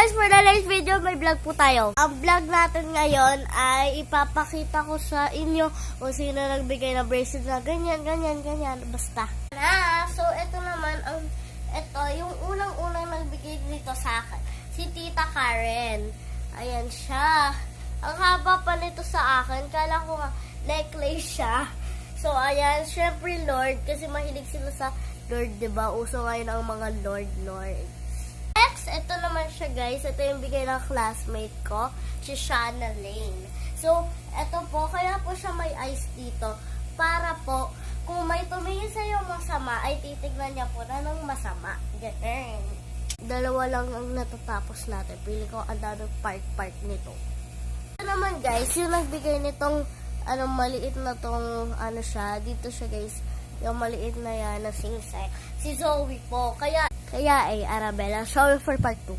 guys, for the next video, may vlog po tayo. Ang vlog natin ngayon ay ipapakita ko sa inyo kung sino nagbigay ng bracelet na ganyan. Basta. So, ito naman, yung unang-unang nagbigay dito sa akin. Si Tita Karen. Ayan siya. Ang haba pa nito sa akin. Kala ko nga, necklace siya. So, ayan, syempre Lord, kasi mahilig sila sa Lord, diba? Uso ngayon ang mga Lord. Next, ito naman siya guys. Ito yung bigay ng classmate ko, si Shana Lane. So, ito po, kaya po siya may ice dito. Para po, kung may tumingin sa iyo masama, ay titignan niya po na ng masama. Ganun. Dalawa lang ang natatapos natin. Pili ko ang daming part nito. Ito naman guys, yung nagbigay nitong maliit na tong siya. Dito siya guys. Yung maliit na yan na singsek. Si Zoe po. Kaya Arabella. Sorry for part 2.